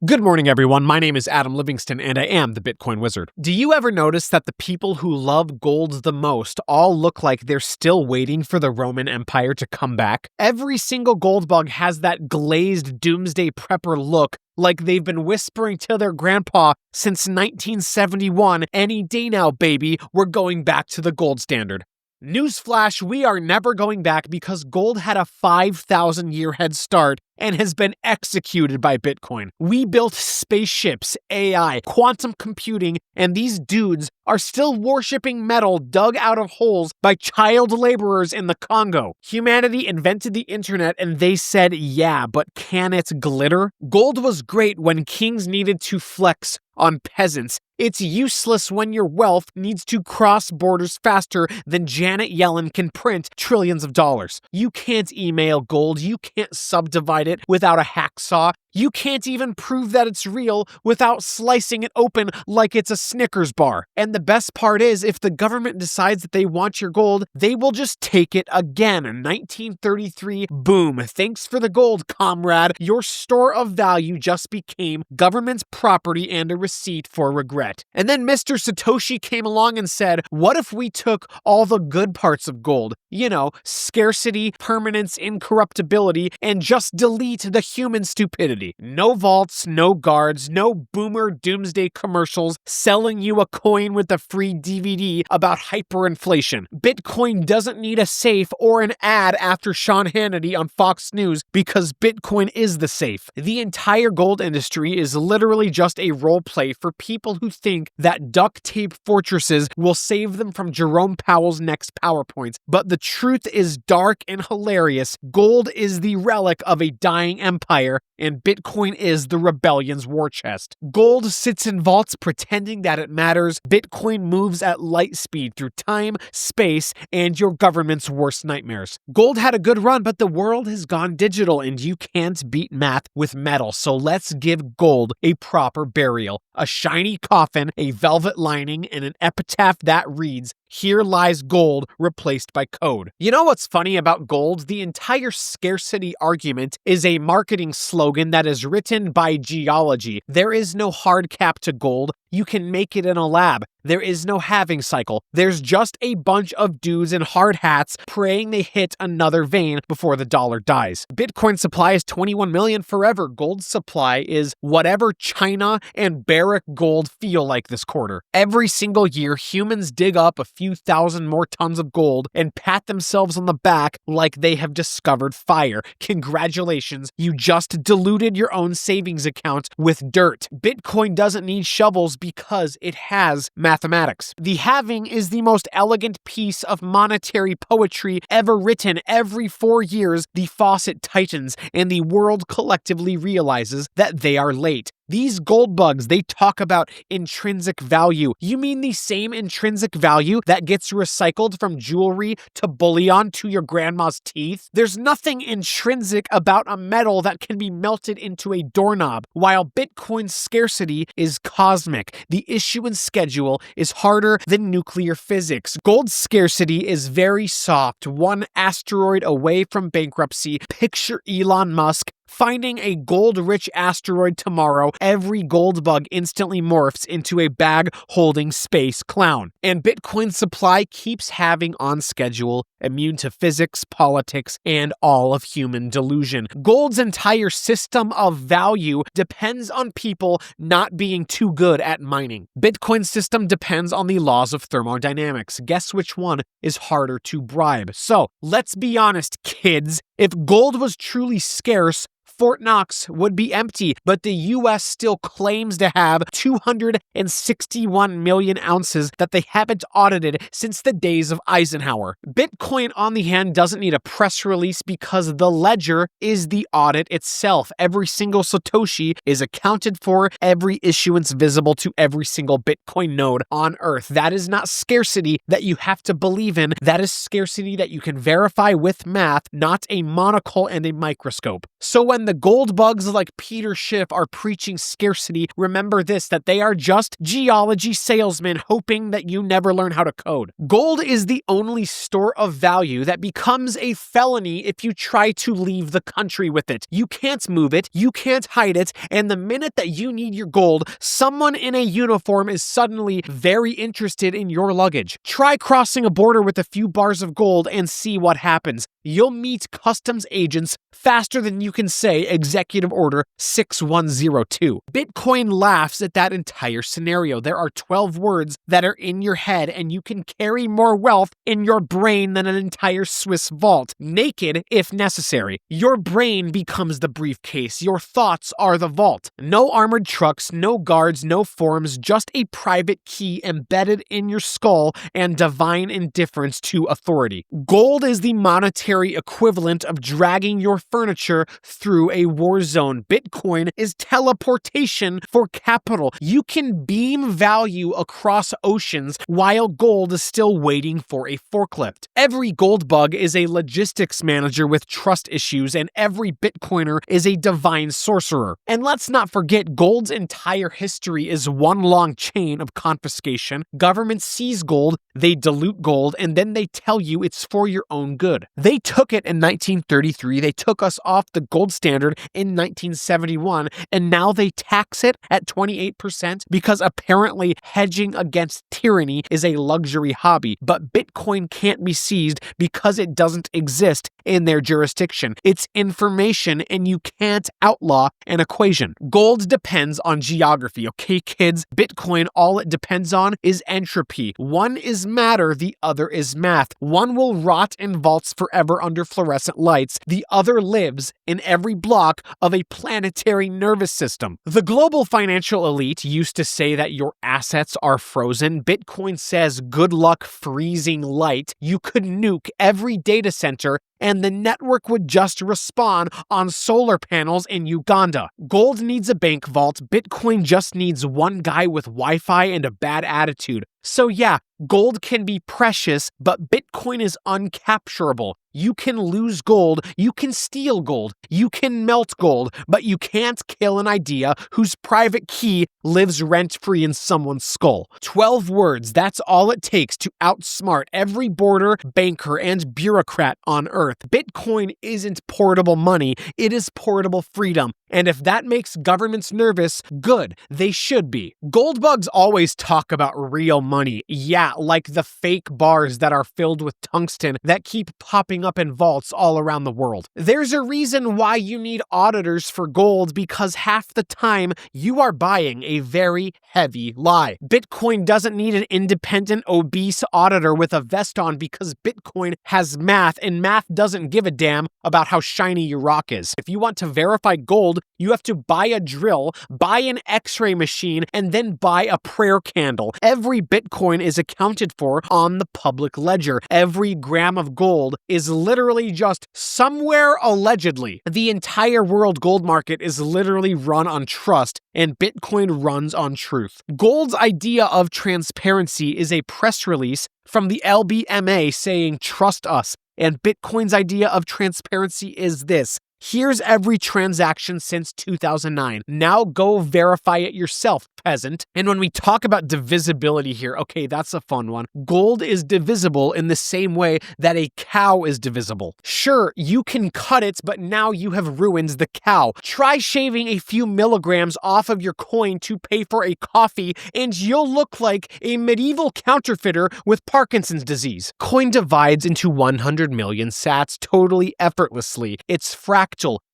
Good morning, everyone. My name is Adam Livingston, and I am the Bitcoin Wizard. Do you ever notice that the people who love gold the most all look like they're still waiting for the Roman Empire to come back? Every single gold bug has that glazed doomsday prepper look, like they've been whispering to their grandpa since 1971, "Any day now, baby, we're going back to the gold standard." Newsflash, we are never going back because gold had a 5,000-year head start and has been executed by Bitcoin. We built spaceships, AI, quantum computing, and these dudes are still worshipping metal dug out of holes by child laborers in the Congo. Humanity invented the internet and they said, yeah, but can it glitter? Gold was great when kings needed to flex on peasants. It's useless when your wealth needs to cross borders faster than Janet Yellen can print trillions of dollars. You can't email gold, you can't subdivide it without a hacksaw. You can't even prove that it's real without slicing it open like it's a Snickers bar. And the best part is, if the government decides that they want your gold, they will just take it again. 1933, boom. Thanks for the gold, comrade. Your store of value just became government's property and a receipt for regret. And then Mr. Satoshi came along and said, what if we took all the good parts of gold? You know, scarcity, permanence, incorruptibility, and just delete the human stupidity. No vaults, no guards, no boomer doomsday commercials selling you a coin with a free DVD about hyperinflation. Bitcoin doesn't need a safe or an ad after Sean Hannity on Fox News because Bitcoin is the safe. The entire gold industry is literally just a role play for people who think that duct tape fortresses will save them from Jerome Powell's next PowerPoint. But the truth is dark and hilarious. Gold is the relic of a dying empire, and Bitcoin is the rebellion's war chest. Gold sits in vaults pretending that it matters. Bitcoin moves at light speed through time, space, and your government's worst nightmares. Gold had a good run, but the world has gone digital and you can't beat math with metal. So let's give gold a proper burial. A shiny coffin, a velvet lining, and an epitaph that reads, "Here lies gold replaced by code." You know what's funny about gold? The entire scarcity argument is a marketing slogan that is written by geology. There is no hard cap to gold. You can make it in a lab. There is no halving cycle. There's just a bunch of dudes in hard hats praying they hit another vein before the dollar dies. Bitcoin supply is 21 million forever. Gold supply is whatever China and Barrick Gold feel like this quarter. Every single year, humans dig up a few thousand more tons of gold and pat themselves on the back like they have discovered fire. Congratulations, you just diluted your own savings account with dirt. Bitcoin doesn't need shovels because it has mathematics. The halving is the most elegant piece of monetary poetry ever written. Every 4 years, the faucet tightens and the world collectively realizes that they are late. These gold bugs, they talk about intrinsic value. You mean the same intrinsic value that gets recycled from jewelry to bullion to your grandma's teeth? There's nothing intrinsic about a metal that can be melted into a doorknob, while Bitcoin's scarcity is cosmic. The issuance schedule is harder than nuclear physics. Gold's scarcity is very soft, one asteroid away from bankruptcy. Picture Elon Musk finding a gold-rich asteroid tomorrow. Every gold bug instantly morphs into a bag-holding space clown. And Bitcoin supply keeps having on schedule, immune to physics, politics, and all of human delusion. Gold's entire system of value depends on people not being too good at mining. Bitcoin's system depends on the laws of thermodynamics. Guess which one is harder to bribe? So, let's be honest, kids. If gold was truly scarce, Fort Knox would be empty, but the US still claims to have 261 million ounces that they haven't audited since the days of Eisenhower. Bitcoin, on the hand, doesn't need a press release because the ledger is the audit itself. Every single Satoshi is accounted for, every issuance visible to every single Bitcoin node on Earth. That is not scarcity that you have to believe in. That is scarcity that you can verify with math, not a monocle and a microscope. So when the the gold bugs like Peter Schiff are preaching scarcity, remember this, that they are just geology salesmen hoping that you never learn how to code. Gold is the only store of value that becomes a felony if you try to leave the country with it. You can't move it, you can't hide it, and the minute that you need your gold, someone in a uniform is suddenly very interested in your luggage. Try crossing a border with a few bars of gold and see what happens. You'll meet customs agents faster than you can say Executive Order 6102. Bitcoin laughs at that entire scenario. There are 12 words that are in your head, and you can carry more wealth in your brain than an entire Swiss vault, naked if necessary. Your brain becomes the briefcase. Your thoughts are the vault. No armored trucks, no guards, no forms, just a private key embedded in your skull and divine indifference to authority. Gold is the monetary equivalent of dragging your furniture through a war zone. Bitcoin is teleportation for capital. You can beam value across oceans while gold is still waiting for a forklift. Every gold bug is a logistics manager with trust issues, and every Bitcoiner is a divine sorcerer. And let's not forget, gold's entire history is one long chain of confiscation. Governments seize gold, they dilute gold, and then they tell you it's for your own good. They took it in 1933, they took us off the gold standard in 1971, and now they tax it at 28% because apparently hedging against tyranny is a luxury hobby. But Bitcoin can't be seized because it doesn't exist in their jurisdiction. It's information, and you can't outlaw an equation. Gold depends on geography, okay, kids? Bitcoin, all it depends on is entropy. One is matter, the other is math. One will rot in vaults forever under fluorescent lights. The other lives in every block of a planetary nervous system. The global financial elite used to say that your assets are frozen. Bitcoin says, good luck freezing light. You could nuke every data center and the network would just respawn on solar panels in Uganda. Gold needs a bank vault. Bitcoin just needs one guy with Wi-Fi and a bad attitude. So yeah, gold can be precious, but Bitcoin is uncapturable. You can lose gold, you can steal gold, you can melt gold, but you can't kill an idea whose private key lives rent-free in someone's skull. 12 words, that's all it takes to outsmart every border, banker, and bureaucrat on Earth. Bitcoin isn't portable money, it is portable freedom. And if that makes governments nervous, good, they should be. Gold bugs always talk about real money. Yeah, like the fake bars that are filled with tungsten that keep popping up in vaults all around the world. There's a reason why you need auditors for gold, because half the time you are buying a very heavy lie. Bitcoin doesn't need an independent, obese auditor with a vest on because Bitcoin has math, and math doesn't give a damn about how shiny your rock is. If you want to verify gold, you have to buy a drill, buy an x-ray machine, and then buy a prayer candle. Every Bitcoin is accounted for on the public ledger. Every gram of gold is literally just somewhere allegedly. The entire world gold market is literally run on trust, and Bitcoin runs on truth. Gold's idea of transparency is a press release from the LBMA saying, "Trust us." And Bitcoin's idea of transparency is this: here's every transaction since 2009. Now go verify it yourself, peasant. And when we talk about divisibility here, okay, that's a fun one. Gold is divisible in the same way that a cow is divisible. Sure, you can cut it, but now you have ruined the cow. Try shaving a few milligrams off of your coin to pay for a coffee, and you'll look like a medieval counterfeiter with Parkinson's disease. Coin divides into 100 million sats totally effortlessly. It's fractal.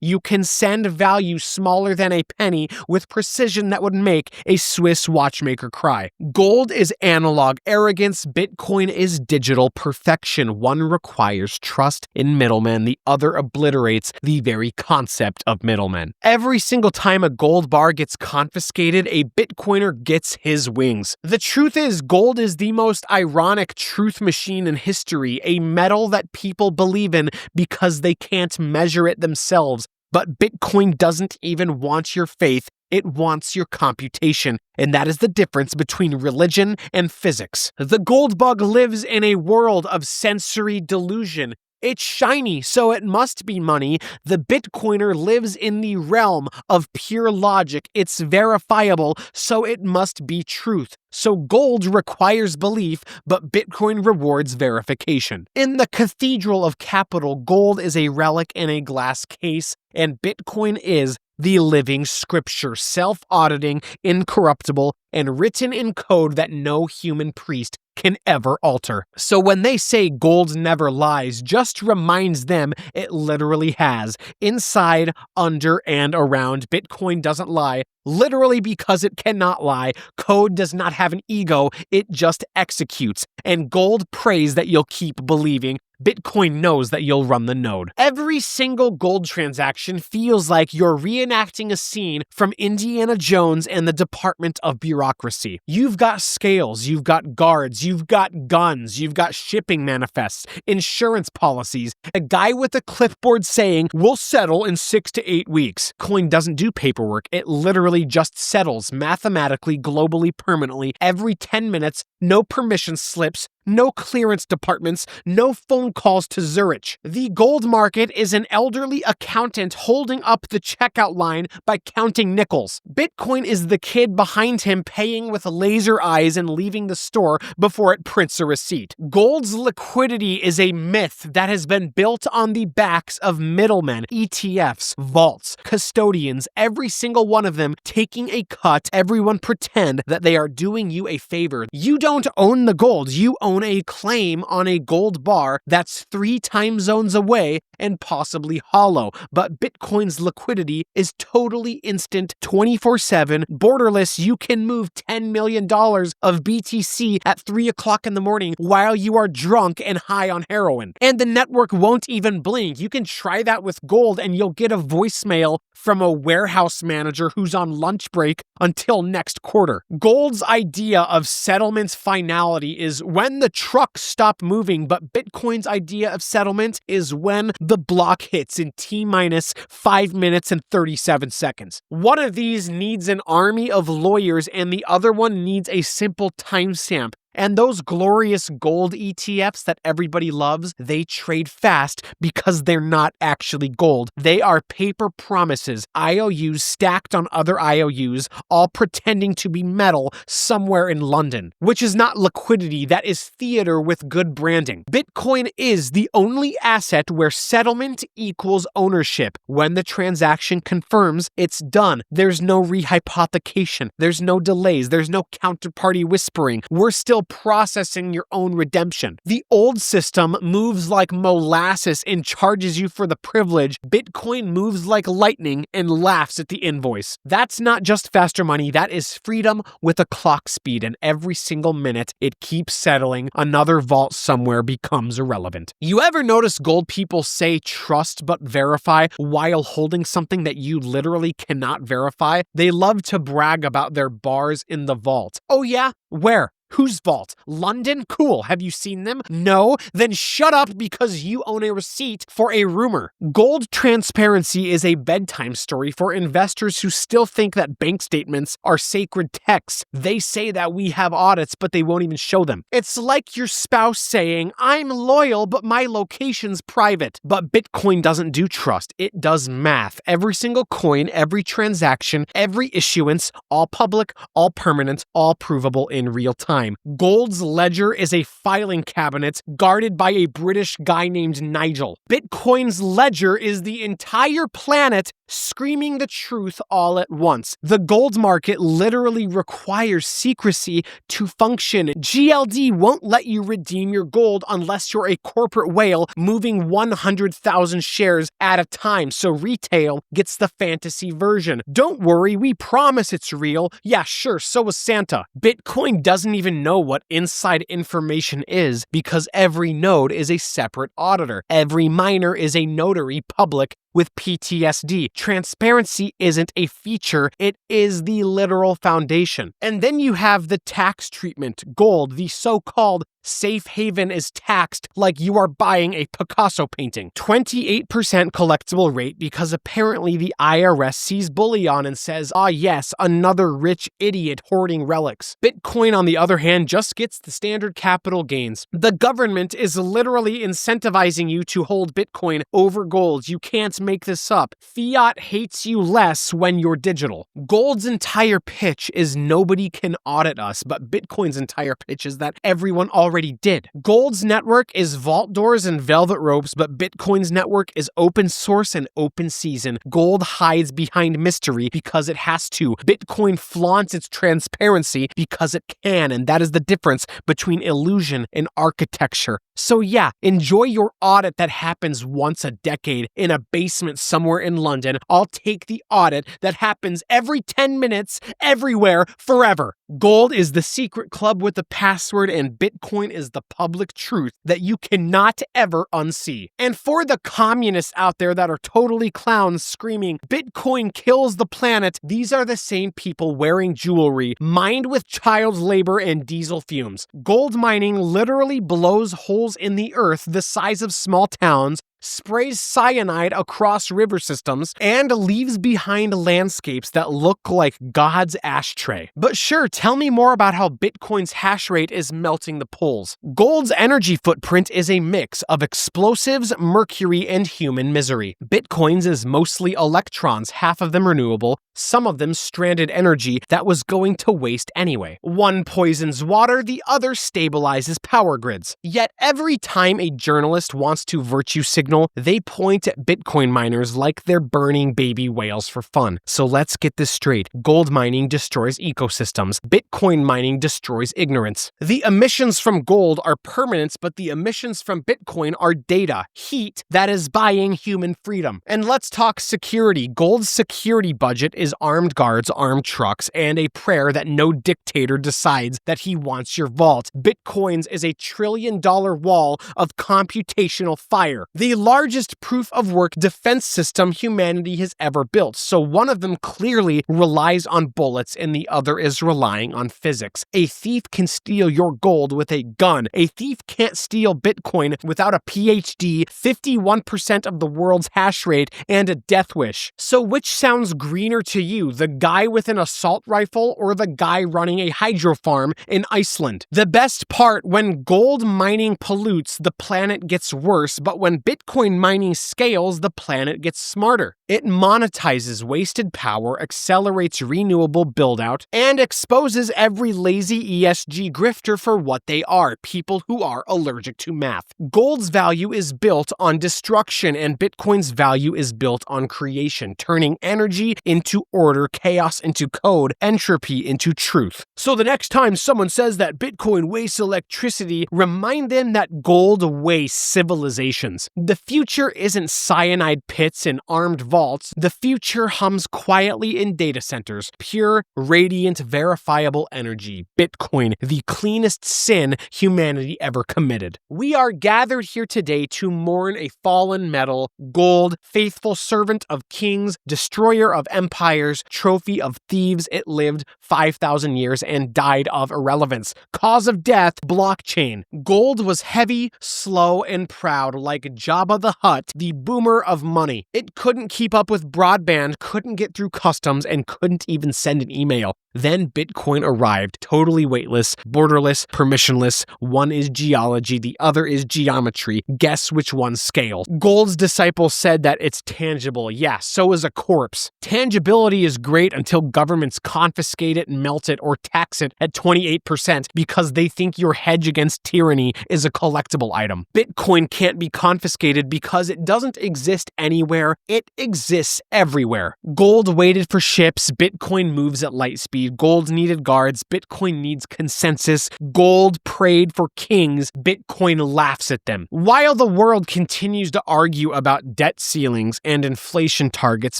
You can send value smaller than a penny with precision that would make a Swiss watchmaker cry. Gold is analog arrogance. Bitcoin is digital perfection. One requires trust in middlemen. The other obliterates the very concept of middlemen. Every single time a gold bar gets confiscated, a Bitcoiner gets his wings. The truth is, gold is the most ironic truth machine in history, a metal that people believe in because they can't measure it themselves. But Bitcoin doesn't even want your faith, it wants your computation. And that is the difference between religion and physics. The gold bug lives in a world of sensory delusion. It's shiny, so it must be money. The Bitcoiner lives in the realm of pure logic. It's verifiable, so it must be truth. So gold requires belief, but Bitcoin rewards verification. In the cathedral of capital, gold is a relic in a glass case, and Bitcoin is the living scripture, self-auditing, incorruptible, and written in code that no human priest can ever alter. So when they say gold never lies, just reminds them it literally has. Inside, under, and around, Bitcoin doesn't lie, literally because it cannot lie. Code does not have an ego, it just executes. And gold prays that you'll keep believing. Bitcoin knows that you'll run the node. Every single gold transaction feels like you're reenacting a scene from Indiana Jones and the Department of Bureaucracy. You've got scales, you've got guards, you've got guns, you've got shipping manifests, insurance policies, a guy with a clipboard saying, "We'll settle in 6 to 8 weeks." Coin doesn't do paperwork, it literally just settles mathematically, globally, permanently, every 10 minutes, no permission slips, no clearance departments, no phone calls to Zurich. The gold market is an elderly accountant holding up the checkout line by counting nickels. Bitcoin is the kid behind him paying with laser eyes and leaving the store before it prints a receipt. Gold's liquidity is a myth that has been built on the backs of middlemen, ETFs, vaults, custodians, every single one of them taking a cut. Everyone pretend that they are doing you a favor. You don't own the gold, you own a claim on a gold bar that's 3 time zones away and possibly hollow. But Bitcoin's liquidity is totally instant, 24/7, borderless. You can move $10 million of BTC at 3 o'clock in the morning while you are drunk and high on heroin. And the network won't even blink. You can try that with gold and you'll get a voicemail from a warehouse manager who's on lunch break until next quarter. Gold's idea of settlement's finality is when the trucks stop moving, but Bitcoin's idea of settlement is when the block hits in T-minus 5 minutes and 37 seconds. One of these needs an army of lawyers and the other one needs a simple timestamp. And those glorious gold ETFs that everybody loves, they trade fast because they're not actually gold. They are paper promises, IOUs stacked on other IOUs, all pretending to be metal somewhere in London, which is not liquidity, that is theater with good branding. Bitcoin is the only asset where settlement equals ownership. When the transaction confirms, it's done. There's no rehypothecation. There's no delays. There's no counterparty whispering. We're still processing your own redemption. The old system moves like molasses and charges you for the privilege. Bitcoin moves like lightning and laughs at the invoice. That's not just faster money, that is freedom with a clock speed, and every single minute it keeps settling, another vault somewhere becomes irrelevant. You ever notice gold people say trust but verify while holding something that you literally cannot verify? They love to brag about their bars in the vault. Oh yeah? Where? Whose vault? London? Cool. Have you seen them? No? Then shut up because you own a receipt for a rumor. Gold transparency is a bedtime story for investors who still think that bank statements are sacred texts. They say that we have audits, but they won't even show them. It's like your spouse saying, "I'm loyal, but my location's private." But Bitcoin doesn't do trust. It does math. Every single coin, every transaction, every issuance, all public, all permanent, all provable in real time. Gold's ledger is a filing cabinet guarded by a British guy named Nigel. Bitcoin's ledger is the entire planet screaming the truth all at once. The gold market literally requires secrecy to function. GLD won't let you redeem your gold unless you're a corporate whale moving 100,000 shares at a time, so retail gets the fantasy version. Don't worry, we promise it's real. Yeah, sure, so was Santa. Bitcoin doesn't even know what inside information is because every node is a separate auditor. Every miner is a notary, public, with PTSD. Transparency isn't a feature, it is the literal foundation. And then you have the tax treatment. Gold, the so-called safe haven, is taxed like you are buying a Picasso painting. 28% collectible rate because apparently the IRS sees bullion and says, ah yes, another rich idiot hoarding relics. Bitcoin, on the other hand, just gets the standard capital gains. The government is literally incentivizing you to hold Bitcoin over gold. You can't make this up. Fiat hates you less when you're digital. Gold's entire pitch is nobody can audit us, but Bitcoin's entire pitch is that everyone already did. Gold's network is vault doors and velvet ropes, but Bitcoin's network is open source and open season. Gold hides behind mystery because it has to. Bitcoin flaunts its transparency because it can, and that is the difference between illusion and architecture. So yeah, enjoy your audit that happens once a decade in a basement somewhere in London. I'll take the audit that happens every 10 minutes, everywhere, forever. Gold is the secret club with the password, and Bitcoin is the public truth that you cannot ever unsee. And for the communists out there that are totally clowns screaming, Bitcoin kills the planet, these are the same people wearing jewelry mined with child labor and diesel fumes. Gold mining literally blows holes in the earth the size of small towns, sprays cyanide across river systems, and leaves behind landscapes that look like God's ashtray. But sure, tell me more about how Bitcoin's hash rate is melting the poles. Gold's energy footprint is a mix of explosives, mercury, and human misery. Bitcoin's is mostly electrons, half of them renewable, some of them stranded energy that was going to waste anyway. One poisons water, the other stabilizes power grids. Yet every time a journalist wants to virtue signal, they point at Bitcoin miners like they're burning baby whales for fun. So let's get this straight. Gold mining destroys ecosystems. Bitcoin mining destroys ignorance. The emissions from gold are permanent, but the emissions from Bitcoin are data, heat that is buying human freedom. And let's talk security. Gold's security budget is armed guards, armed trucks, and a prayer that no dictator decides that he wants your vault. Bitcoin's is $1 trillion wall of computational fire. The largest proof of work defense system humanity has ever built. So one of them clearly relies on bullets and the other is relying on physics. A thief can steal your gold with a gun. A thief can't steal Bitcoin without a PhD, 51% of the world's hash rate, and a death wish. So which sounds greener to you, the guy with an assault rifle or the guy running a hydro farm in Iceland? The best part, when gold mining pollutes, the planet gets worse, but when Bitcoin mining scales, the planet gets smarter. It monetizes wasted power, accelerates renewable build-out, and exposes every lazy ESG grifter for what they are, people who are allergic to math. Gold's value is built on destruction, and Bitcoin's value is built on creation, turning energy into order, chaos into code, entropy into truth. So the next time someone says that Bitcoin wastes electricity, remind them that gold wastes civilizations. The future isn't cyanide pits and armed vaults. The future hums quietly in data centers. Pure, radiant, verifiable energy. Bitcoin, the cleanest sin humanity ever committed. We are gathered here today to mourn a fallen metal, gold, faithful servant of kings, destroyer of empires, trophy of thieves. It lived 5,000 years and died of irrelevance. Cause of death, blockchain. Gold was heavy, slow, and proud like Jabba the Hutt, the boomer of money. It couldn't keep up with broadband, couldn't get through customs, and couldn't even send an email. Then Bitcoin arrived, totally weightless, borderless, permissionless. One is geology, the other is geometry. Guess which one scales? Gold's disciples said that it's tangible. Yeah, so is a corpse. Tangibility is great until governments confiscate it, melt it, or tax it at 28% because they think your hedge against tyranny is a collectible item. Bitcoin can't be confiscated because it doesn't exist anywhere. It exists everywhere. Gold waited for ships. Bitcoin moves at light speed. Gold needed guards. Bitcoin needs consensus. Gold prayed for kings. Bitcoin laughs at them. While the world continues to argue about debt ceilings and inflation targets,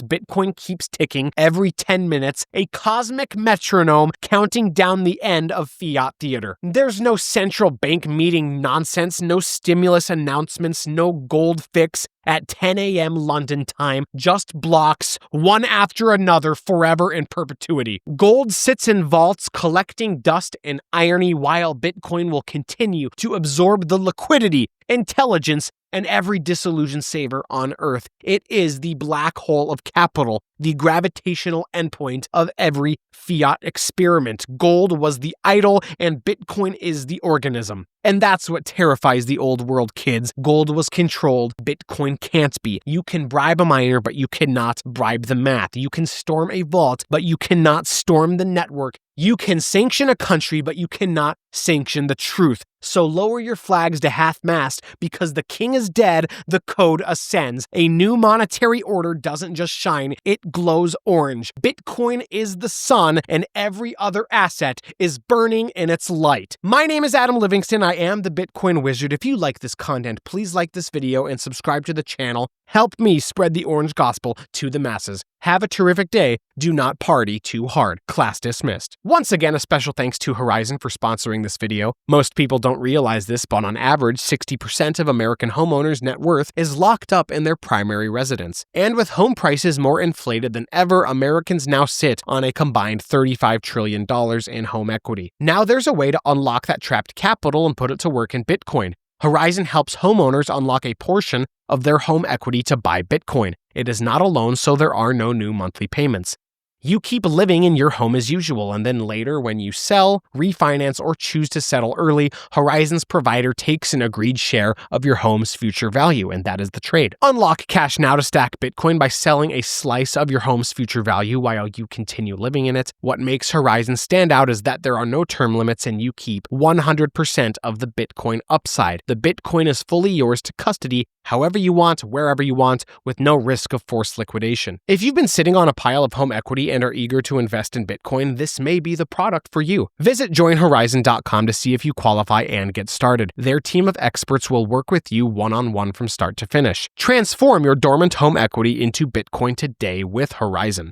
Bitcoin keeps ticking every 10 minutes, a cosmic metronome counting down the end of fiat theater. There's no central bank meeting nonsense, no stimulus announcements, no gold fix. at 10 a.m. London time, just blocks, one after another, forever in perpetuity. Gold sits in vaults collecting dust and irony while Bitcoin will continue to absorb the liquidity, intelligence, and every disillusioned saver on Earth. It is the black hole of capital, the gravitational endpoint of every fiat experiment. Gold was the idol, and Bitcoin is the organism. And that's what terrifies the old world kids. Gold was controlled. Bitcoin can't be. You can bribe a miner, but you cannot bribe the math. You can storm a vault, but you cannot storm the network. You can sanction a country, but you cannot sanction the truth. So lower your flags to half-mast, because the king is dead, the code ascends. A new monetary order doesn't just shine, it glows orange. Bitcoin is the sun, and every other asset is burning in its light. My name is Adam Livingston. I am the Bitcoin Wizard. If you like this content, please like this video and subscribe to the channel. Help me spread the orange gospel to the masses. Have a terrific day. Do not party too hard. Class dismissed. Once again, a special thanks to Horizon for sponsoring this video. Most people don't realize this, but on average, 60% of American homeowners' net worth is locked up in their primary residence. And with home prices more inflated than ever, Americans now sit on a combined $35 trillion in home equity. Now there's a way to unlock that trapped capital and put it to work in Bitcoin. Horizon helps homeowners unlock a portion of their home equity to buy Bitcoin. It is not a loan, so there are no new monthly payments. You keep living in your home as usual, and then later when you sell, refinance, or choose to settle early, Horizon's provider takes an agreed share of your home's future value, and that is the trade. Unlock cash now to stack Bitcoin by selling a slice of your home's future value while you continue living in it. What makes Horizon stand out is that there are no term limits and you keep 100% of the Bitcoin upside. The Bitcoin is fully yours to custody however you want, wherever you want, with no risk of forced liquidation. If you've been sitting on a pile of home equity and are eager to invest in Bitcoin, this may be the product for you. Visit joinhorizon.com to see if you qualify and get started. Their team of experts will work with you one-on-one from start to finish. Transform your dormant home equity into Bitcoin today with Horizon.